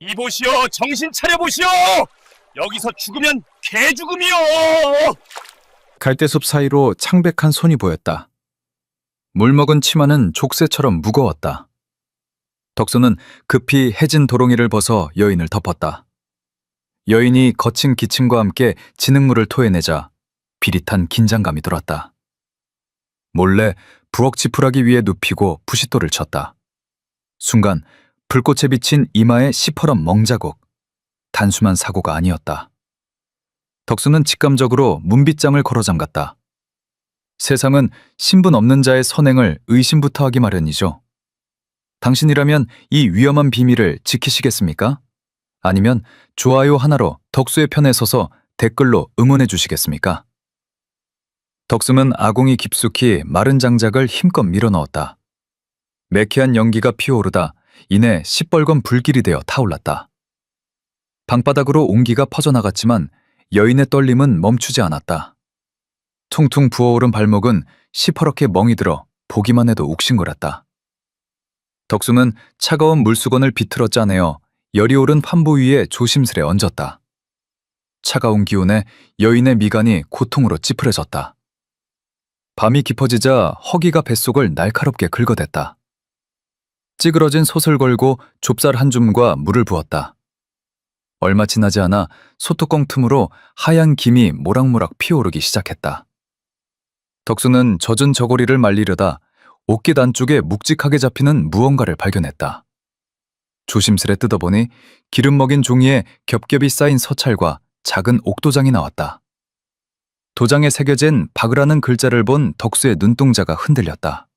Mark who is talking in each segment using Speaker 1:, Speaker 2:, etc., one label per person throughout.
Speaker 1: 이보시오, 정신 차려보시오! 여기서 죽으면 개죽음이요!
Speaker 2: 갈대숲 사이로 창백한 손이 보였다. 물먹은 치마는 족쇄처럼 무거웠다. 덕수는 급히 해진 도롱이를 벗어 여인을 덮었다. 여인이 거친 기침과 함께 진흙물을 토해내자 비릿한 긴장감이 돌았다. 몰래 부엌 지푸라기 위에 눕히고 부싯돌을 쳤다. 순간 불꽃에 비친 이마에 시퍼런 멍자국. 단숨한 사고가 아니었다. 덕수는 직감적으로 문빗장을 걸어 잠갔다. 세상은 신분 없는 자의 선행을 의심부터 하기 마련이죠. 당신이라면 이 위험한 비밀을 지키시겠습니까? 아니면 좋아요 하나로 덕수의 편에 서서 댓글로 응원해 주시겠습니까? 덕수는 아궁이 깊숙이 마른 장작을 힘껏 밀어넣었다. 매캐한 연기가 피어오르다 이내 시뻘건 불길이 되어 타올랐다. 방바닥으로 온기가 퍼져나갔지만 여인의 떨림은 멈추지 않았다. 퉁퉁 부어오른 발목은 시퍼렇게 멍이 들어 보기만 해도 욱신거렸다. 덕수는 차가운 물수건을 비틀어 짜내어 열이 오른 판보 위에 조심스레 얹었다. 차가운 기운에 여인의 미간이 고통으로 찌푸려졌다. 밤이 깊어지자 허기가 뱃속을 날카롭게 긁어댔다. 찌그러진 솥을 걸고 좁쌀 한 줌과 물을 부었다. 얼마 지나지 않아 소뚜껑 틈으로 하얀 김이 모락모락 피어오르기 시작했다. 덕수는 젖은 저고리를 말리려다 옷깃 안쪽에 묵직하게 잡히는 무언가를 발견했다. 조심스레 뜯어보니 기름 먹인 종이에 겹겹이 쌓인 서찰과 작은 옥도장이 나왔다. 도장에 새겨진 박으라는 글자를 본 덕수의 눈동자가 흔들렸다.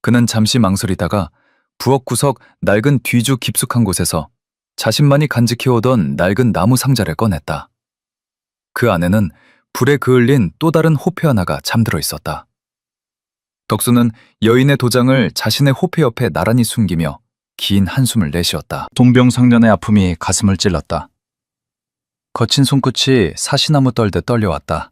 Speaker 2: 그는 잠시 망설이다가 부엌 구석 낡은 뒤주 깊숙한 곳에서 자신만이 간직해오던 낡은 나무 상자를 꺼냈다. 그 안에는 불에 그을린 또 다른 호패 하나가 잠들어 있었다. 덕수는 여인의 도장을 자신의 호패 옆에 나란히 숨기며 긴 한숨을 내쉬었다. 동병상련의 아픔이 가슴을 찔렀다. 거친 손끝이 사시나무 떨듯 떨려왔다.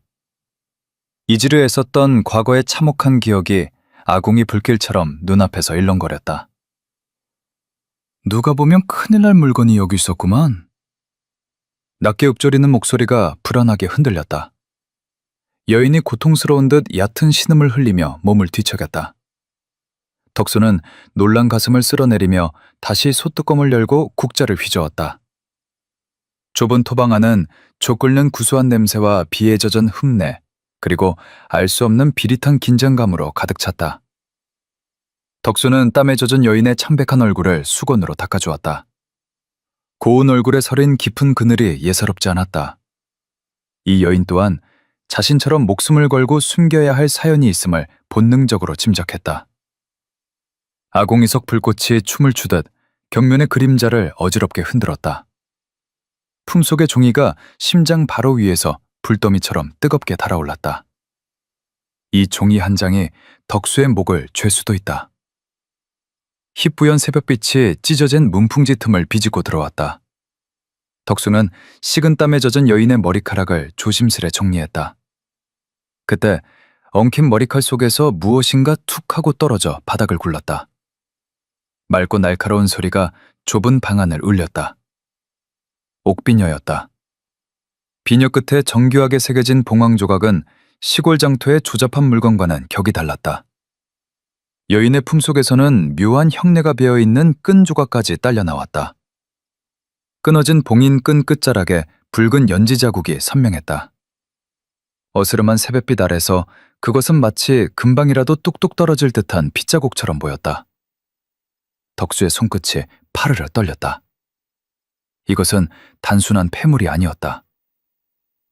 Speaker 2: 잊으려 애썼던 과거의 참혹한 기억이 아궁이 불길처럼 눈앞에서 일렁거렸다. 누가 보면 큰일 날 물건이 여기 있었구만. 낮게 읊조리는 목소리가 불안하게 흔들렸다. 여인이 고통스러운 듯 얕은 신음을 흘리며 몸을 뒤척였다. 덕수는 놀란 가슴을 쓸어내리며 다시 솥뚜껑을 열고 국자를 휘저었다. 좁은 토방 안은 조 끓는 구수한 냄새와 비에 젖은 흠내, 그리고 알 수 없는 비릿한 긴장감으로 가득 찼다. 덕수는 땀에 젖은 여인의 창백한 얼굴을 수건으로 닦아주었다. 고운 얼굴에 서린 깊은 그늘이 예사롭지 않았다. 이 여인 또한 자신처럼 목숨을 걸고 숨겨야 할 사연이 있음을 본능적으로 짐작했다. 아궁이 속 불꽃이 춤을 추듯 격면의 그림자를 어지럽게 흔들었다. 품속의 종이가 심장 바로 위에서 불더미처럼 뜨겁게 달아올랐다. 이 종이 한 장이 덕수의 목을 죄 수도 있다. 희뿌연 새벽빛이 찢어진 문풍지 틈을 비집고 들어왔다. 덕수는 식은 땀에 젖은 여인의 머리카락을 조심스레 정리했다. 그때 엉킨 머리칼 속에서 무엇인가 툭 하고 떨어져 바닥을 굴렀다. 맑고 날카로운 소리가 좁은 방 안을 울렸다. 옥비녀였다. 비녀 끝에 정교하게 새겨진 봉황 조각은 시골 장터의 조잡한 물건과는 격이 달랐다. 여인의 품속에서는 묘한 형내가 배어있는 끈 조각까지 딸려 나왔다. 끊어진 봉인 끈 끝자락에 붉은 연지 자국이 선명했다. 어스름한 새벽빛 아래서 그것은 마치 금방이라도 뚝뚝 떨어질 듯한 핏자국처럼 보였다. 덕수의 손끝이 파르르 떨렸다. 이것은 단순한 폐물이 아니었다.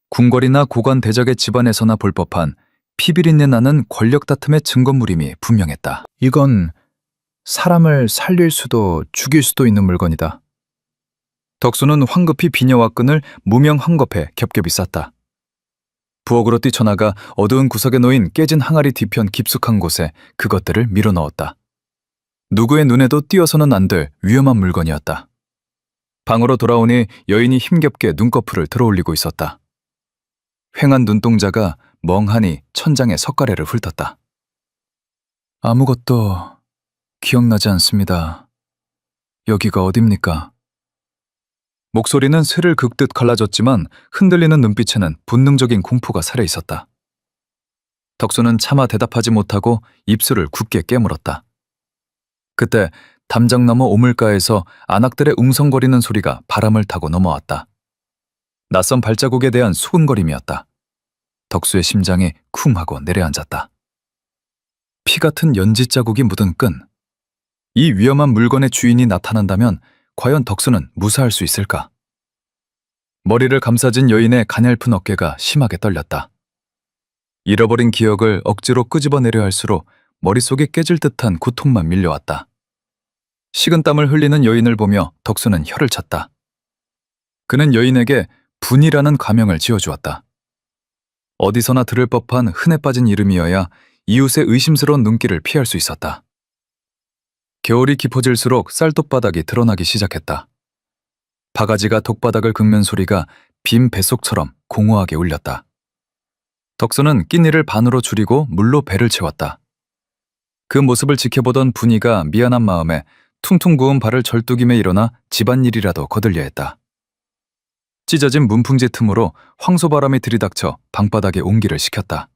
Speaker 2: 궁궐이나 고관 대적의 집안에서나 볼 법한 피비린내 나는 권력 다툼의 증거물임이 분명했다. 이건 사람을 살릴 수도 죽일 수도 있는 물건이다. 덕수는 황급히 비녀와 끈을 무명 헝겊에 겹겹이 쌌다. 부엌으로 뛰쳐나가 어두운 구석에 놓인 깨진 항아리 뒤편 깊숙한 곳에 그것들을 밀어넣었다. 누구의 눈에도 띄어서는 안 될 위험한 물건이었다. 방으로 돌아오니 여인이 힘겹게 눈꺼풀을 들어올리고 있었다. 휑한 눈동자가 멍하니 천장에 석가래를 훑었다. 아무것도 기억나지 않습니다. 여기가 어딥니까? 목소리는 쇠를 긁듯 갈라졌지만 흔들리는 눈빛에는 본능적인 공포가 살아 있었다. 덕수는 차마 대답하지 못하고 입술을 굳게 깨물었다. 그때 담장 너머 오물가에서 안악들의 웅성거리는 소리가 바람을 타고 넘어왔다. 낯선 발자국에 대한 수군거림이었다. 덕수의 심장이 쿵 하고 내려앉았다. 피 같은 연지 자국이 묻은 끈. 이 위험한 물건의 주인이 나타난다면 과연 덕수는 무사할 수 있을까? 머리를 감싸진 여인의 가냘픈 어깨가 심하게 떨렸다. 잃어버린 기억을 억지로 끄집어내려 할수록 머릿속에 깨질 듯한 고통만 밀려왔다. 식은땀을 흘리는 여인을 보며 덕수는 혀를 찼다. 그는 여인에게 분이라는 가명을 지어주었다. 어디서나 들을 법한 흔해 빠진 이름이어야 이웃의 의심스러운 눈길을 피할 수 있었다. 겨울이 깊어질수록 쌀독바닥이 드러나기 시작했다. 바가지가 독바닥을 긁는 소리가 빈 뱃속처럼 공허하게 울렸다. 덕수는 끼니를 반으로 줄이고 물로 배를 채웠다. 그 모습을 지켜보던 분이가 미안한 마음에 퉁퉁 부은 발을 절뚝임에 일어나 집안일이라도 거들려 했다. 찢어진 문풍지 틈으로 황소바람이 들이닥쳐 방바닥에 온기를 식혔다.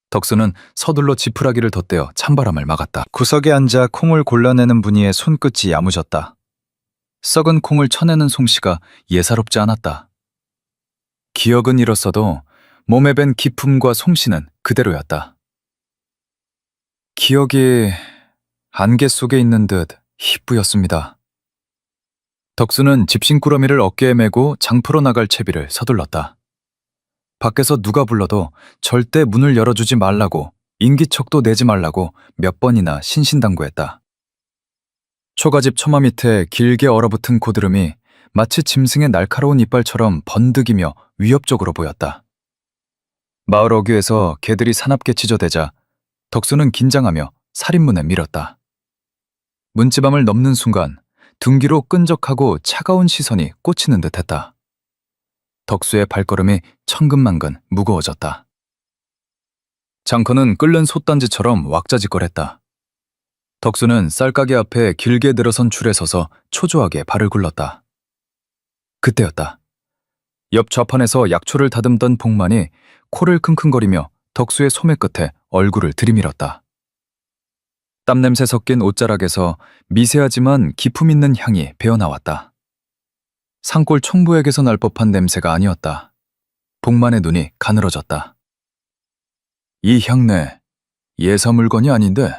Speaker 2: 덕수는 서둘러 지푸라기를 덧대어 찬바람을 막았다. 구석에 앉아 콩을 골라내는 분이의 손끝이 야무졌다. 썩은 콩을 쳐내는 솜씨가 예사롭지 않았다. 기억은 잃었어도 몸에 밴 기품과 솜씨는 그대로였다. 기억이 안개 속에 있는 듯 희뿌였습니다. 덕수는 집신꾸러미를 어깨에 메고 장포로 나갈 채비를 서둘렀다. 밖에서 누가 불러도 절대 문을 열어주지 말라고, 인기척도 내지 말라고 몇 번이나 신신당부했다. 초가집 처마 밑에 길게 얼어붙은 고드름이 마치 짐승의 날카로운 이빨처럼 번득이며 위협적으로 보였다. 마을 어귀에서 개들이 사납게 찢어대자 덕수는 긴장하며 살인문에 밀었다. 문지방을 넘는 순간 둔기로 끈적하고 차가운 시선이 꽂히는 듯했다. 덕수의 발걸음이 천근만근 무거워졌다. 장커는 끓는 솥단지처럼 왁자지껄했다. 덕수는 쌀가게 앞에 길게 늘어선 줄에 서서 초조하게 발을 굴렀다. 그때였다. 옆 좌판에서 약초를 다듬던 복만이 코를 킁킁거리며 덕수의 소매 끝에 얼굴을 들이밀었다. 땀냄새 섞인 옷자락에서 미세하지만 기품 있는 향이 배어나왔다. 산골 총부에게서 날 법한 냄새가 아니었다. 복만의 눈이 가늘어졌다. 이 향내, 예사 물건이 아닌데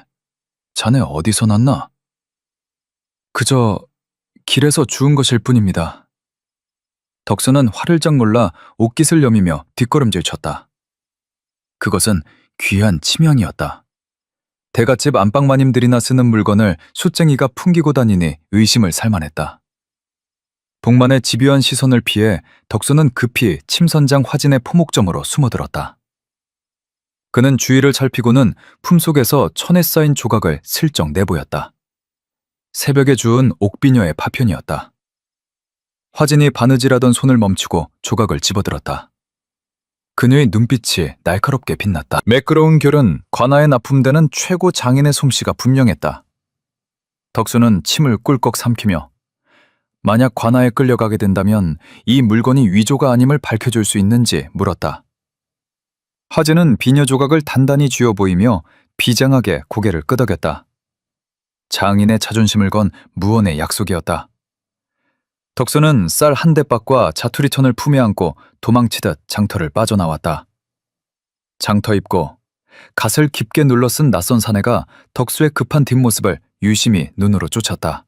Speaker 2: 자네 어디서 났나? 그저 길에서 주운 것일 뿐입니다. 덕수는 화를짝 놀라 옷깃을 여미며 뒷걸음질 쳤다. 그것은 귀한 치명이었다. 대갓집 안방마님들이나 쓰는 물건을 숫쟁이가 풍기고 다니니 의심을 살만했다. 복만의 집요한 시선을 피해 덕수는 급히 침선장 화진의 포목점으로 숨어들었다. 그는 주위를 살피고는 품속에서 천에 쌓인 조각을 슬쩍 내보였다. 새벽에 주운 옥비녀의 파편이었다. 화진이 바느질하던 손을 멈추고 조각을 집어들었다. 그녀의 눈빛이 날카롭게 빛났다. 매끄러운 결은 관아에 납품되는 최고 장인의 솜씨가 분명했다. 덕수는 침을 꿀꺽 삼키며 만약 관아에 끌려가게 된다면 이 물건이 위조가 아님을 밝혀줄 수 있는지 물었다. 화진은 비녀 조각을 단단히 쥐어 보이며 비장하게 고개를 끄덕였다. 장인의 자존심을 건 무언의 약속이었다. 덕수는 쌀 한 대박과 자투리천을 품에 안고 도망치듯 장터를 빠져나왔다. 장터 입고 갓을 깊게 눌러 쓴 낯선 사내가 덕수의 급한 뒷모습을 유심히 눈으로 쫓았다.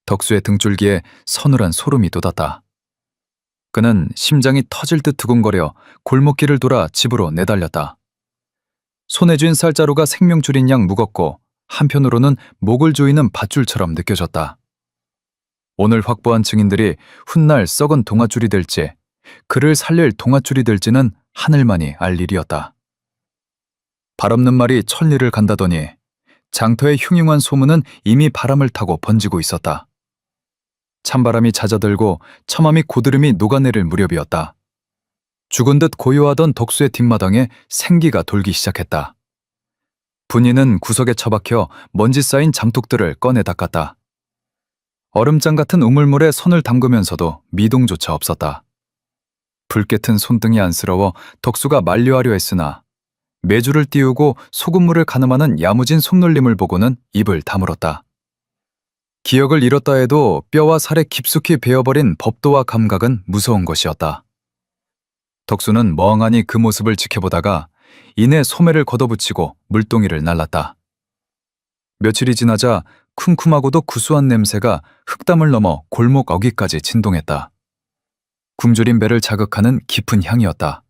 Speaker 2: 덕수의 등줄기에 서늘한 소름이 돋았다. 그는 심장이 터질 듯 두근거려 골목길을 돌아 집으로 내달렸다. 손에 쥔 쌀자루가 생명줄인 양 무겁고 한편으로는 목을 조이는 밧줄처럼 느껴졌다. 오늘 확보한 증인들이 훗날 썩은 동아줄이 될지 그를 살릴 동아줄이 될지는 하늘만이 알 일이었다. 발 없는 말이 천리를 간다더니 장터의 흉흉한 소문은 이미 바람을 타고 번지고 있었다. 찬바람이 잦아들고 처마 밑 고드름이 녹아내릴 무렵이었다. 죽은 듯 고요하던 덕수의 뒷마당에 생기가 돌기 시작했다. 분이는 구석에 처박혀 먼지 쌓인 장독들을 꺼내 닦았다. 얼음장 같은 우물물에 손을 담그면서도 미동조차 없었다. 불 깨튼 손등이 안쓰러워 덕수가 만류하려 했으나 매주를 띄우고 소금물을 가늠하는 야무진 손놀림을 보고는 입을 다물었다. 기억을 잃었다 해도 뼈와 살에 깊숙이 배어버린 법도와 감각은 무서운 것이었다. 덕수는 멍하니 그 모습을 지켜보다가 이내 소매를 걷어붙이고 물동이를 날랐다. 며칠이 지나자 쿰쿰하고도 구수한 냄새가 흙담을 넘어 골목 어귀까지 진동했다. 굶주린 배를 자극하는 깊은 향이었다.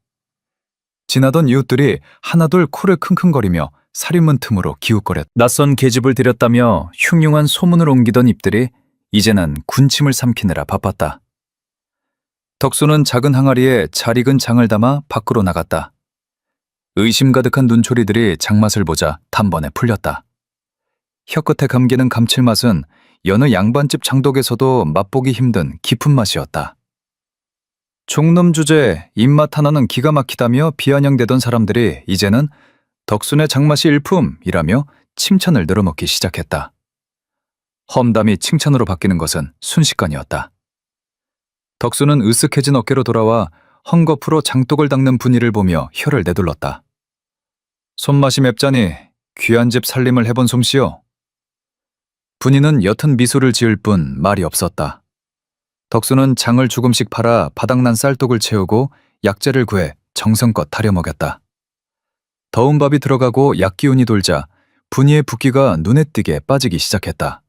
Speaker 2: 지나던 이웃들이 하나둘 코를 킁킁거리며 살인문 틈으로 기웃거렸다. 낯선 계집을 들였다며 흉흉한 소문을 옮기던 입들이 이제는 군침을 삼키느라 바빴다. 덕수는 작은 항아리에 잘 익은 장을 담아 밖으로 나갔다. 의심 가득한 눈초리들이 장맛을 보자 단번에 풀렸다. 혀끝에 감기는 감칠맛은 여느 양반집 장독에서도 맛보기 힘든 깊은 맛이었다. 종놈 주제에 입맛 하나는 기가 막히다며 비아냥대던 사람들이 이제는 덕순의 장맛이 일품이라며 칭찬을 늘어놓기 시작했다. 험담이 칭찬으로 바뀌는 것은 순식간이었다. 덕수는 으쓱해진 어깨로 돌아와 헝겊으로 장독을 닦는 분이를 보며 혀를 내둘렀다. 손맛이 맵자니 귀한 집 살림을 해본 솜씨요. 분이는 옅은 미소를 지을 뿐 말이 없었다. 덕수는 장을 조금씩 팔아 바닥난 쌀독을 채우고 약재를 구해 정성껏 타려 먹였다. 더운 밥이 들어가고 약기운이 돌자 분이의 붓기가 눈에 띄게 빠지기 시작했다.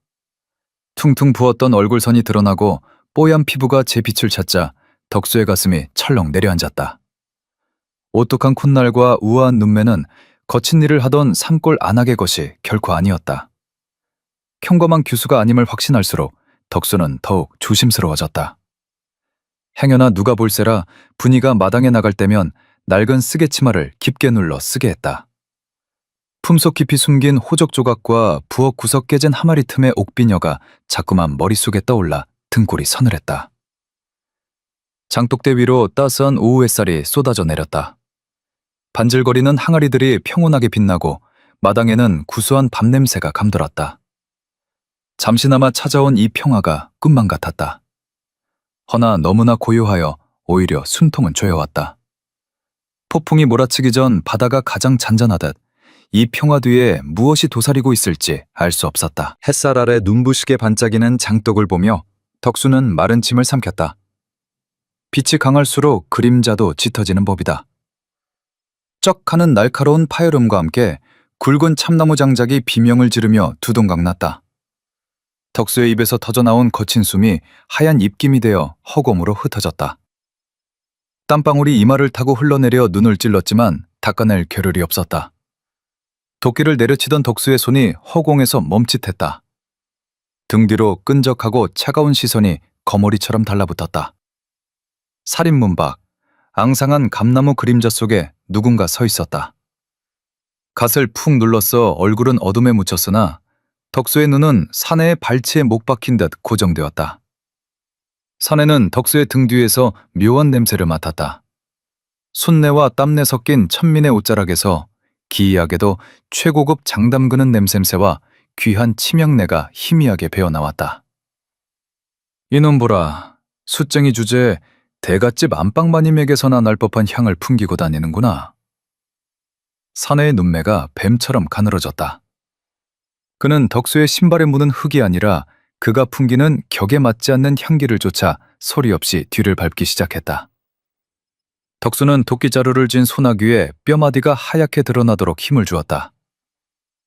Speaker 2: 퉁퉁 부었던 얼굴선이 드러나고 뽀얀 피부가 제 빛을 찾자 덕수의 가슴이 철렁 내려앉았다. 오똑한 콧날과 우아한 눈매는 거친 일을 하던 산골 안악의 것이 결코 아니었다. 평범한 교수가 아님을 확신할수록 덕수는 더욱 조심스러워졌다. 행여나 누가 볼세라 분이가 마당에 나갈 때면 낡은 쓰개치마를 깊게 눌러 쓰게 했다. 품속 깊이 숨긴 호적 조각과 부엌 구석 깨진 하마리 틈의 옥비녀가 자꾸만 머릿속에 떠올라 등골이 서늘했다. 장독대 위로 따스한 오후 햇살이 쏟아져 내렸다. 반질거리는 항아리들이 평온하게 빛나고 마당에는 구수한 밤냄새가 감돌았다. 잠시나마 찾아온 이 평화가 꿈만 같았다. 허나 너무나 고요하여 오히려 숨통은 조여왔다. 폭풍이 몰아치기 전 바다가 가장 잔잔하듯 이 평화 뒤에 무엇이 도사리고 있을지 알 수 없었다. 햇살 아래 눈부시게 반짝이는 장독을 보며 덕수는 마른 침을 삼켰다. 빛이 강할수록 그림자도 짙어지는 법이다. 쩍 하는 날카로운 파열음과 함께 굵은 참나무 장작이 비명을 지르며 두동강 났다. 덕수의 입에서 터져나온 거친 숨이 하얀 입김이 되어 허공으로 흩어졌다. 땀방울이 이마를 타고 흘러내려 눈을 찔렀지만 닦아낼 겨를이 없었다. 도끼를 내려치던 덕수의 손이 허공에서 멈칫했다. 등 뒤로 끈적하고 차가운 시선이 거머리처럼 달라붙었다. 살인문 밖, 앙상한 감나무 그림자 속에 누군가 서 있었다. 갓을 푹 눌렀어 얼굴은 어둠에 묻혔으나 덕수의 눈은 사내의 발치에 못 박힌 듯 고정되었다. 사내는 덕수의 등 뒤에서 묘한 냄새를 맡았다. 순내와 땀내 섞인 천민의 옷자락에서 기이하게도 최고급 장담 그는 냄새와 귀한 치명내가 희미하게 배어나왔다. 이놈 보라, 숫쟁이 주제에 대갓집 안방마님에게서나 날 법한 향을 풍기고 다니는구나. 사내의 눈매가 뱀처럼 가늘어졌다. 그는 덕수의 신발에 묻은 흙이 아니라 그가 풍기는 격에 맞지 않는 향기를 쫓아 소리 없이 뒤를 밟기 시작했다. 덕수는 도끼자루를 쥔 소나귀에 뼈마디가 하얗게 드러나도록 힘을 주었다.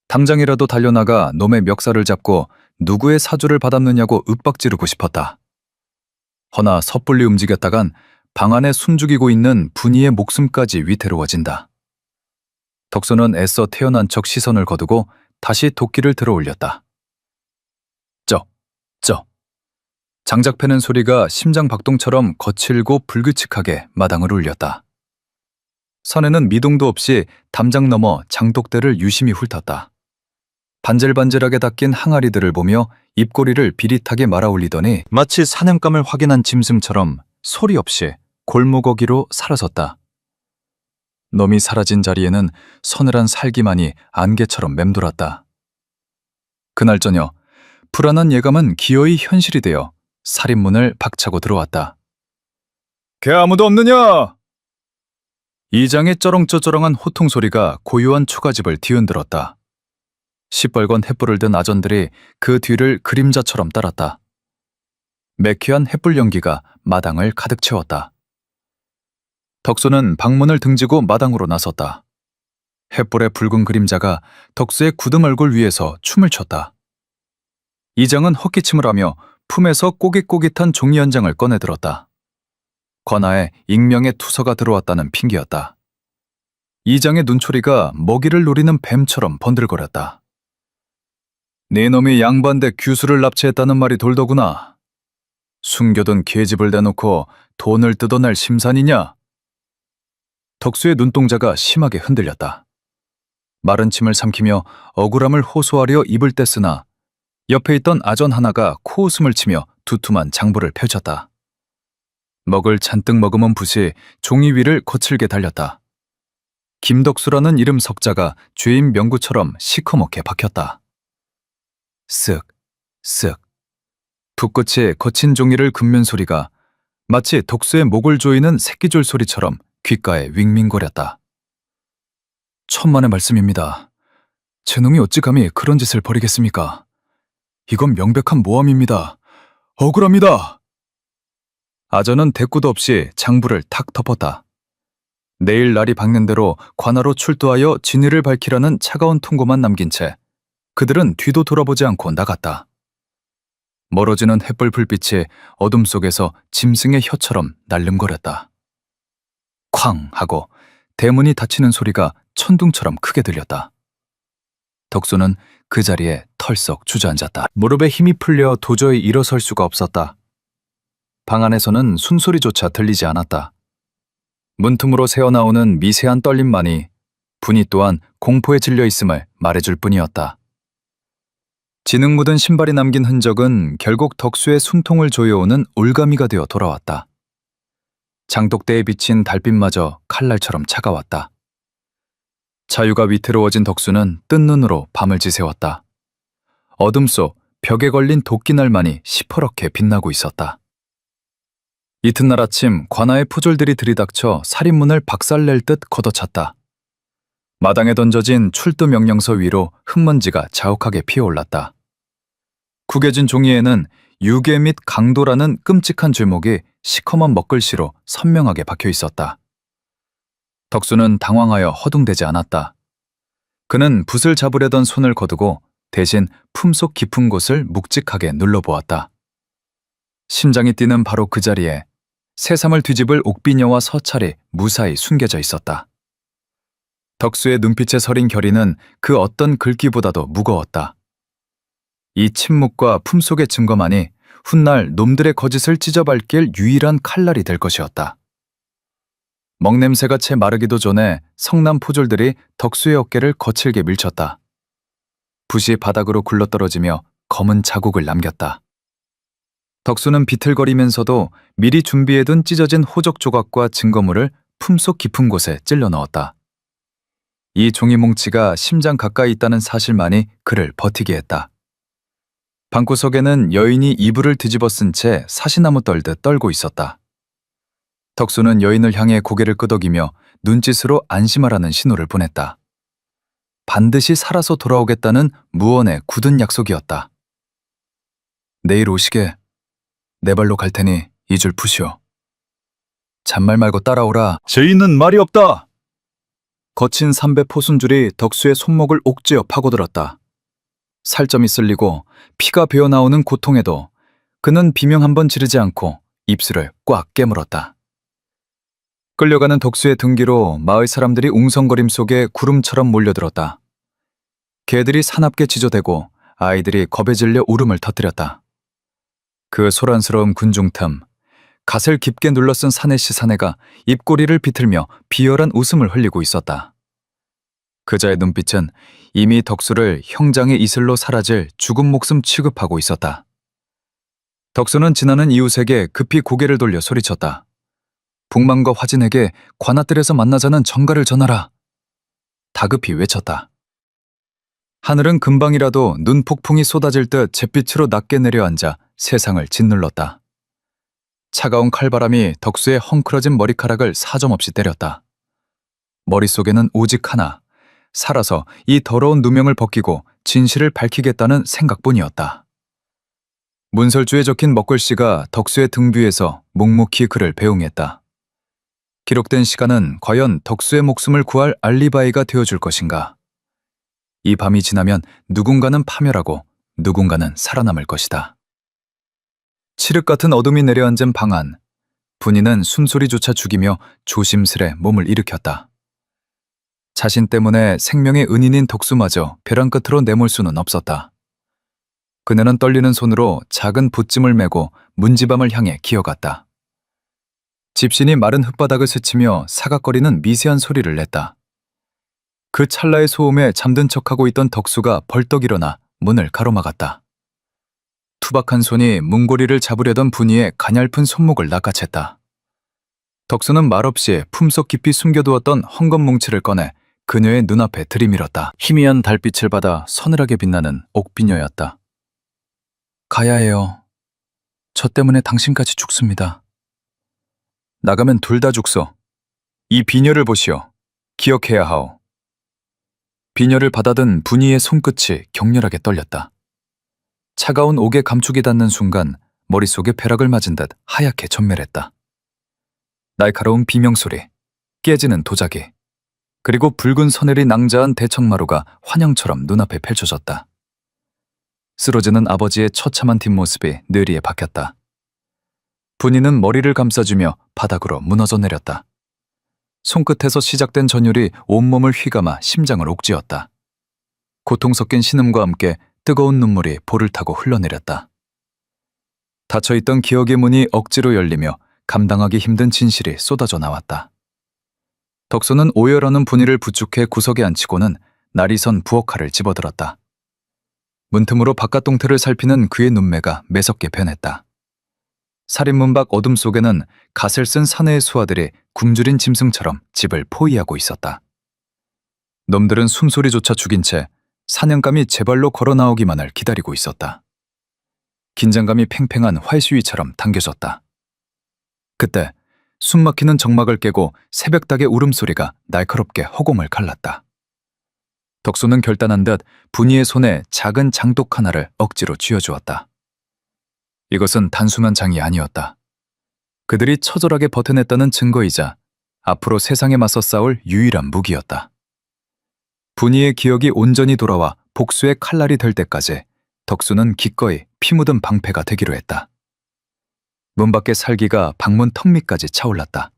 Speaker 2: 당장이라도 달려나가 놈의 멱살을 잡고 누구의 사주를 받았느냐고 윽박지르고 싶었다. 허나 섣불리 움직였다간 방 안에 숨죽이고 있는 분이의 목숨까지 위태로워진다. 덕수는 애써 태어난 척 시선을 거두고 다시 도끼를 들어 올렸다. 쩌. 장작 패는 소리가 심장 박동처럼 거칠고 불규칙하게 마당을 울렸다. 선에는 미동도 없이 담장 넘어 장독대를 유심히 훑었다. 반질반질하게 닦인 항아리들을 보며 입꼬리를 비릿하게 말아올리더니 마치 사냥감을 확인한 짐승처럼 소리 없이 골목어기로 사라졌다. 놈이 사라진 자리에는 서늘한 살기만이 안개처럼 맴돌았다. 그날 저녁 불안한 예감은 기어이 현실이 되어 살인문을 박차고 들어왔다. 걔 아무도 없느냐? 이장의 쩌렁쩌쩌렁한 호통 소리가 고요한 초가집을 뒤흔들었다. 시뻘건 횃불을 든 아전들이 그 뒤를 그림자처럼 따랐다. 매캐한 횃불 연기가 마당을 가득 채웠다. 덕수는 방문을 등지고 마당으로 나섰다. 횃불의 붉은 그림자가 덕수의 굳은 얼굴 위에서 춤을 췄다. 이장은 헛기침을 하며 품에서 꼬깃꼬깃한 종이 한 장을 꺼내들었다. 관아에 익명의 투서가 들어왔다는 핑계였다. 이장의 눈초리가 먹이를 노리는 뱀처럼 번들거렸다. 네 놈이 양반대 규수를 납치했다는 말이 돌더구나. 숨겨둔 계집을 대놓고 돈을 뜯어낼 심산이냐? 덕수의 눈동자가 심하게 흔들렸다. 마른 침을 삼키며 억울함을 호소하려 입을 뗐으나 옆에 있던 아전 하나가 코웃음을 치며 두툼한 장부를 펼쳤다. 먹을 잔뜩 머금은 붓이 종이 위를 거칠게 달렸다. 김덕수라는 이름 석자가 죄인 명구처럼 시커멓게 박혔다. 쓱, 쓱. 붓끝이 거친 종이를 긋는 소리가 마치 덕수의 목을 조이는 새끼줄 소리처럼 귓가에 윙윙거렸다. 천만의 말씀입니다. 제 놈이 어찌 감히 그런 짓을 벌이겠습니까? 이건 명백한 모함입니다. 억울합니다. 아전은 대꾸도 없이 장부를 탁 덮었다. 내일 날이 밝는 대로 관하로 출두하여 진위를 밝히라는 차가운 통고만 남긴 채 그들은 뒤도 돌아보지 않고 나갔다. 멀어지는 햇불 불빛이 어둠 속에서 짐승의 혀처럼 날름거렸다. 쾅 하고 대문이 닫히는 소리가 천둥처럼 크게 들렸다. 덕수는 그 자리에 털썩 주저앉았다. 무릎에 힘이 풀려 도저히 일어설 수가 없었다. 방 안에서는 숨소리조차 들리지 않았다. 문틈으로 새어나오는 미세한 떨림만이 분이 또한 공포에 질려 있음을 말해줄 뿐이었다. 진흙 묻은 신발이 남긴 흔적은 결국 덕수의 숨통을 조여오는 올가미가 되어 돌아왔다. 장독대에 비친 달빛마저 칼날처럼 차가웠다. 자유가 위태로워진 덕수는 뜬 눈으로 밤을 지새웠다. 어둠 속 벽에 걸린 도끼날만이 시퍼렇게 빛나고 있었다. 이튿날 아침 관아의 포졸들이 들이닥쳐 살인문을 박살낼 듯 걷어찼다. 마당에 던져진 출두 명령서 위로 흙먼지가 자욱하게 피어올랐다. 구겨진 종이에는 유괴 및 강도라는 끔찍한 죄목이 시커먼 먹글씨로 선명하게 박혀 있었다. 덕수는 당황하여 허둥대지 않았다. 그는 붓을 잡으려던 손을 거두고 대신 품속 깊은 곳을 묵직하게 눌러보았다. 심장이 뛰는 바로 그 자리에 새삼을 뒤집을 옥비녀와 서찰이 무사히 숨겨져 있었다. 덕수의 눈빛에 서린 결의는 그 어떤 글귀보다도 무거웠다. 이 침묵과 품속의 증거만이 훗날 놈들의 거짓을 찢어밟길 유일한 칼날이 될 것이었다. 먹냄새가 채 마르기도 전에 성남 포졸들이 덕수의 어깨를 거칠게 밀쳤다. 붓이 바닥으로 굴러떨어지며 검은 자국을 남겼다. 덕수는 비틀거리면서도 미리 준비해둔 찢어진 호적 조각과 증거물을 품속 깊은 곳에 찔러 넣었다. 이 종이 뭉치가 심장 가까이 있다는 사실만이 그를 버티게 했다. 방구석에는 여인이 이불을 뒤집어 쓴 채 사시나무 떨듯 떨고 있었다. 덕수는 여인을 향해 고개를 끄덕이며 눈짓으로 안심하라는 신호를 보냈다. 반드시 살아서 돌아오겠다는 무언의 굳은 약속이었다. 내일 오시게. 내 발로 갈 테니 이 줄 푸시오. 잔말 말고 따라오라. 죄인은 말이 없다. 거친 삼배 포순줄이 덕수의 손목을 옥죄어 파고들었다. 살점이 쓸리고 피가 배어나오는 고통에도 그는 비명 한 번 지르지 않고 입술을 꽉 깨물었다. 끌려가는 덕수의 등기로 마을 사람들이 웅성거림 속에 구름처럼 몰려들었다. 개들이 사납게 지저대고 아이들이 겁에 질려 울음을 터뜨렸다. 그 소란스러운 군중 틈, 갓을 깊게 눌러쓴 사내씨 사내가 입꼬리를 비틀며 비열한 웃음을 흘리고 있었다. 그자의 눈빛은 이미 덕수를 형장의 이슬로 사라질 죽은 목숨 취급하고 있었다. 덕수는 지나는 이웃에게 급히 고개를 돌려 소리쳤다. 북만과 화진에게 관아뜰에서 만나자는 전가를 전하라. 다급히 외쳤다. 하늘은 금방이라도 눈 폭풍이 쏟아질 듯 잿빛으로 낮게 내려앉아 세상을 짓눌렀다. 차가운 칼바람이 덕수의 헝클어진 머리카락을 사정없이 때렸다. 머릿속에는 오직 하나, 살아서 이 더러운 누명을 벗기고 진실을 밝히겠다는 생각뿐이었다. 문설주에 적힌 먹글씨가 덕수의 등뷰에서 묵묵히 그를 배웅했다. 기록된 시간은 과연 덕수의 목숨을 구할 알리바이가 되어줄 것인가? 이 밤이 지나면 누군가는 파멸하고 누군가는 살아남을 것이다. 칠흑 같은 어둠이 내려앉은 방 안, 분이는 숨소리조차 죽이며 조심스레 몸을 일으켰다. 자신 때문에 생명의 은인인 덕수마저 벼랑 끝으로 내몰 수는 없었다. 그녀는 떨리는 손으로 작은 붓짐을 메고 문지방을 향해 기어갔다. 집신이 마른 흙바닥을 스치며 사각거리는 미세한 소리를 냈다. 그 찰나의 소음에 잠든 척하고 있던 덕수가 벌떡 일어나 문을 가로막았다. 투박한 손이 문고리를 잡으려던 분이의 가냘픈 손목을 낚아챘다. 덕수는 말없이 품속 깊이 숨겨두었던 헝겊 뭉치를 꺼내 그녀의 눈앞에 들이밀었다. 희미한 달빛을 받아 서늘하게 빛나는 옥비녀였다. 가야 해요. 저 때문에 당신까지 죽습니다. 나가면 둘 다 죽소. 이 비녀를 보시오. 기억해야 하오. 비녀를 받아든 분이의 손끝이 격렬하게 떨렸다. 차가운 옥에 감축이 닿는 순간 머릿속에 벼락을 맞은 듯 하얗게 전멸했다. 날카로운 비명소리, 깨지는 도자기, 그리고 붉은 서늘이 낭자한 대청마루가 환영처럼 눈앞에 펼쳐졌다. 쓰러지는 아버지의 처참한 뒷모습이 뇌리에 박혔다. 분이는 머리를 감싸주며 바닥으로 무너져 내렸다. 손끝에서 시작된 전율이 온몸을 휘감아 심장을 옥죄었다. 고통 섞인 신음과 함께 뜨거운 눈물이 볼을 타고 흘러내렸다. 닫혀있던 기억의 문이 억지로 열리며 감당하기 힘든 진실이 쏟아져 나왔다. 덕수는 오열하는 분이를 부축해 구석에 앉히고는 날이 선 부엌칼을 집어들었다. 문틈으로 바깥 동태를 살피는 그의 눈매가 매섭게 변했다. 살인문 밖 어둠 속에는 갓을 쓴 사내의 수하들이 굶주린 짐승처럼 집을 포위하고 있었다. 놈들은 숨소리조차 죽인 채 사냥감이 제 발로 걸어 나오기만을 기다리고 있었다. 긴장감이 팽팽한 활시위처럼 당겨졌다. 그때 숨막히는 정막을 깨고 새벽닭의 울음소리가 날카롭게 허공을 갈랐다. 덕수는 결단한 듯 분이의 손에 작은 장독 하나를 억지로 쥐어주었다. 이것은 단순한 장이 아니었다. 그들이 처절하게 버텨냈다는 증거이자 앞으로 세상에 맞서 싸울 유일한 무기였다. 분이의 기억이 온전히 돌아와 복수의 칼날이 될 때까지 덕수는 기꺼이 피 묻은 방패가 되기로 했다. 문 밖의 살기가 방문 턱 밑까지 차올랐다.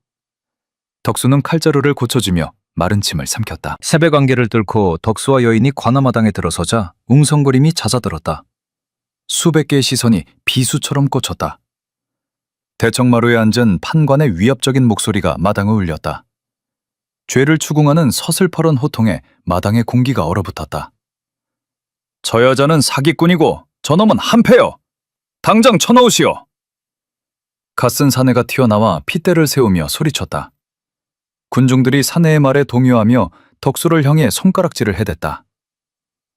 Speaker 2: 덕수는 칼자루를 고쳐주며 마른 침을 삼켰다. 새벽 안개를 뚫고 덕수와 여인이 관아마당에 들어서자 웅성거림이 잦아들었다. 수백 개의 시선이 비수처럼 꽂혔다. 대청마루에 앉은 판관의 위압적인 목소리가 마당을 울렸다. 죄를 추궁하는 서슬퍼런 호통에 마당의 공기가 얼어붙었다. 저 여자는 사기꾼이고 저놈은 한패요. 당장 쳐넣으시오. 갓쓴 사내가 튀어나와 핏대를 세우며 소리쳤다. 군중들이 사내의 말에 동요하며 덕수를 향해 손가락질을 해댔다.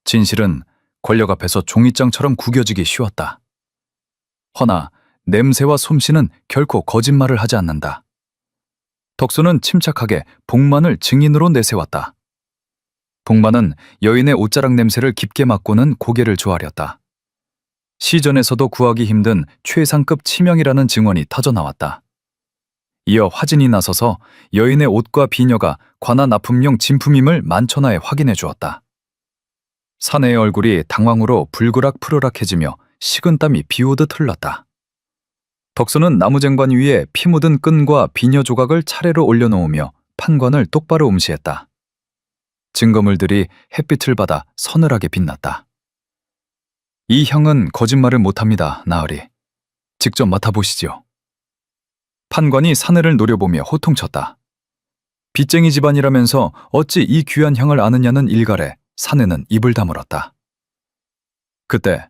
Speaker 2: 진실은 권력 앞에서 종이장처럼 구겨지기 쉬웠다. 허나 냄새와 솜씨는 결코 거짓말을 하지 않는다. 덕수는 침착하게 복만을 증인으로 내세웠다. 복만은 여인의 옷자락 냄새를 깊게 맡고는 고개를 조아렸다. 시전에서도 구하기 힘든 최상급 치명이라는 증언이 터져나왔다. 이어 화진이 나서서 여인의 옷과 비녀가 관아 납품용 진품임을 만천하에 확인해 주었다. 사내의 얼굴이 당황으로 불그락푸르락해지며 식은땀이 비오듯 흘렀다. 덕수는 나무쟁반 위에 피 묻은 끈과 비녀 조각을 차례로 올려놓으며 판관을 똑바로 음시했다. 증거물들이 햇빛을 받아 서늘하게 빛났다. 이 향은 거짓말을 못합니다, 나으리. 직접 맡아보시지요. 판관이 사내를 노려보며 호통쳤다. 빚쟁이 집안이라면서 어찌 이 귀한 향을 아느냐는 일갈에 사내는 입을 다물었다. 그때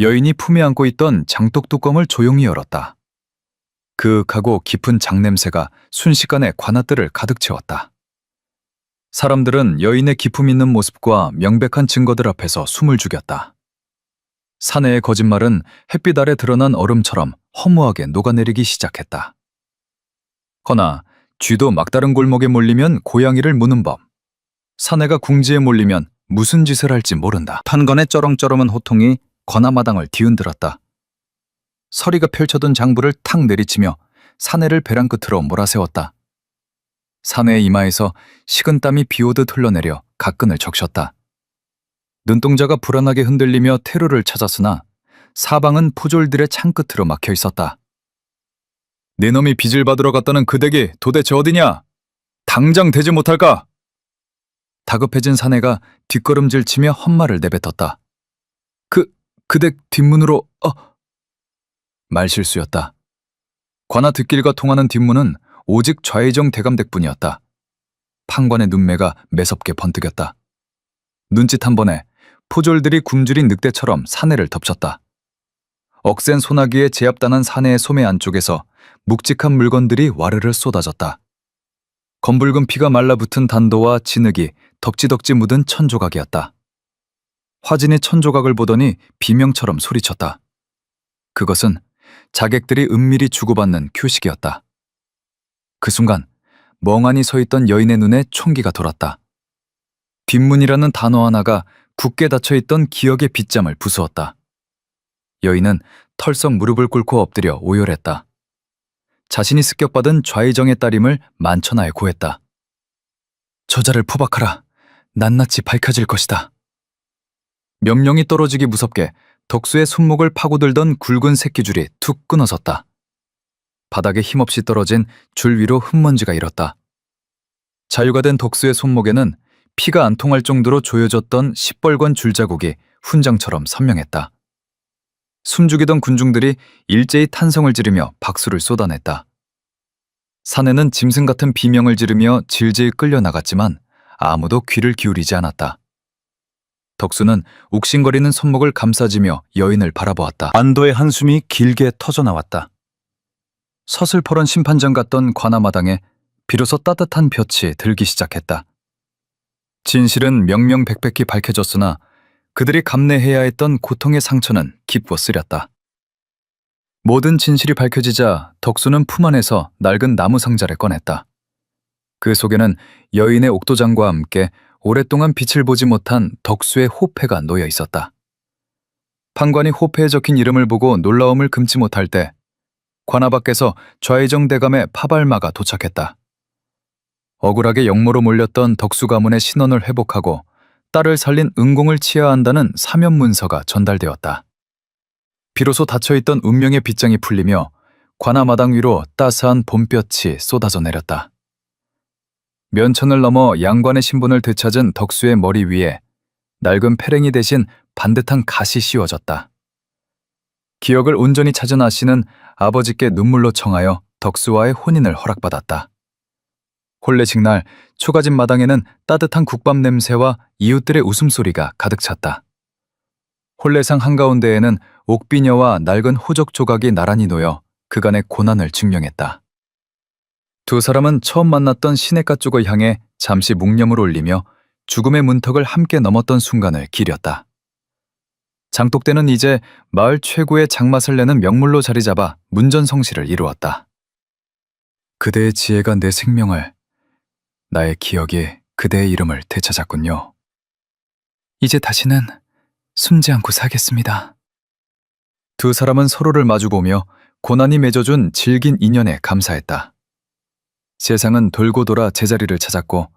Speaker 2: 여인이 품에 안고 있던 장독 뚜껑을 조용히 열었다. 그윽하고 깊은 장냄새가 순식간에 관아뜰을 가득 채웠다. 사람들은 여인의 기품 있는 모습과 명백한 증거들 앞에서 숨을 죽였다. 사내의 거짓말은 햇빛 아래 드러난 얼음처럼 허무하게 녹아내리기 시작했다. 허나 쥐도 막다른 골목에 몰리면 고양이를 무는 법. 사내가 궁지에 몰리면 무슨 짓을 할지 모른다. 판관의 쩌렁쩌렁한 호통이 관아마당을 뒤흔들었다. 서리가 펼쳐둔 장부를 탁 내리치며 사내를 배랑 끝으로 몰아세웠다. 사내의 이마에서 식은땀이 비오듯 흘러내려 가끈을 적셨다. 눈동자가 불안하게 흔들리며 퇴로를 찾았으나 사방은 포졸들의 창끝으로 막혀 있었다. 네 놈이 빚을 받으러 갔다는 그 댁이 도대체 어디냐? 당장 대지 못할까? 다급해진 사내가 뒷걸음질 치며 헛말을 내뱉었다. 그 댁 뒷문으로... 말실수였다. 관아 뒷길과 통하는 뒷문은 오직 좌의정 대감댁뿐이었다. 판관의 눈매가 매섭게 번뜩였다. 눈짓 한 번에 포졸들이 굶주린 늑대처럼 사내를 덮쳤다. 억센 소나기에 제압단한 사내의 소매 안쪽에서 묵직한 물건들이 와르르 쏟아졌다. 검붉은 피가 말라붙은 단도와 진흙이 덕지덕지 묻은 천조각이었다. 화진이 천조각을 보더니 비명처럼 소리쳤다. 그것은 자객들이 은밀히 주고받는 표식이었다. 그 순간 멍하니 서 있던 여인의 눈에 총기가 돌았다. 뒷문이라는 단어 하나가 굳게 닫혀있던 기억의 빗잠을 부수었다. 여인은 털썩 무릎을 꿇고 엎드려 오열했다. 자신이 습격받은 좌의정의 딸임을 만천하에 고했다. 저자를 포박하라. 낱낱이 밝혀질 것이다. 명령이 떨어지기 무섭게 덕수의 손목을 파고들던 굵은 새끼줄이 툭 끊어졌다. 바닥에 힘없이 떨어진 줄 위로 흙먼지가 일었다. 자유가 된 덕수의 손목에는 피가 안 통할 정도로 조여졌던 시뻘건 줄자국이 훈장처럼 선명했다. 숨죽이던 군중들이 일제히 탄성을 지르며 박수를 쏟아냈다. 사내는 짐승 같은 비명을 지르며 질질 끌려나갔지만 아무도 귀를 기울이지 않았다. 덕수는 욱신거리는 손목을 감싸지며 여인을 바라보았다. 안도의 한숨이 길게 터져나왔다. 서슬퍼런 심판장 같던 관아마당에 비로소 따뜻한 볕이 들기 시작했다. 진실은 명명백백히 밝혀졌으나 그들이 감내해야 했던 고통의 상처는 깊고 쓰렸다. 모든 진실이 밝혀지자 덕수는 품 안에서 낡은 나무 상자를 꺼냈다. 그 속에는 여인의 옥도장과 함께 오랫동안 빛을 보지 못한 덕수의 호패가 놓여 있었다. 판관이 호패에 적힌 이름을 보고 놀라움을 금치 못할 때 관아 밖에서 좌의정 대감의 파발마가 도착했다. 억울하게 역모로 몰렸던 덕수 가문의 신원을 회복하고 딸을 살린 은공을 치어야 한다는 사면 문서가 전달되었다. 비로소 닫혀있던 운명의 빗장이 풀리며 관아 마당 위로 따스한 봄볕이 쏟아져 내렸다. 면천을 넘어 양관의 신분을 되찾은 덕수의 머리 위에 낡은 패랭이 대신 반듯한 갓이 씌워졌다. 기억을 온전히 찾은 아씨는 아버지께 눈물로 청하여 덕수와의 혼인을 허락받았다. 혼례식 날 초가집 마당에는 따뜻한 국밥 냄새와 이웃들의 웃음소리가 가득 찼다. 혼례상 한가운데에는 옥비녀와 낡은 호적 조각이 나란히 놓여 그간의 고난을 증명했다. 두 사람은 처음 만났던 시냇가 쪽을 향해 잠시 묵념을 올리며 죽음의 문턱을 함께 넘었던 순간을 기렸다. 장독대는 이제 마을 최고의 장맛을 내는 명물로 자리 잡아 문전성시를 이루었다. 그대의 지혜가 내 생명을, 나의 기억이 그대의 이름을 되찾았군요. 이제 다시는 숨지 않고 살겠습니다. 두 사람은 서로를 마주보며 고난이 맺어준 질긴 인연에 감사했다. 세상은 돌고 돌아 제자리를 찾았고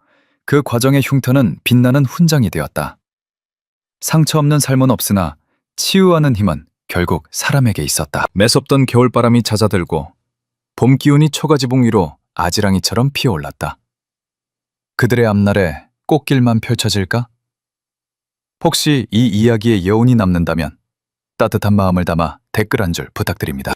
Speaker 2: 그 과정의 흉터는 빛나는 훈장이 되었다. 상처 없는 삶은 없으나 치유하는 힘은 결국 사람에게 있었다. 매섭던 겨울바람이 잦아들고 봄 기운이 초가지붕 위로 아지랑이처럼 피어올랐다. 그들의 앞날에 꽃길만 펼쳐질까? 혹시 이 이야기에 여운이 남는다면 따뜻한 마음을 담아 댓글 한 줄 부탁드립니다.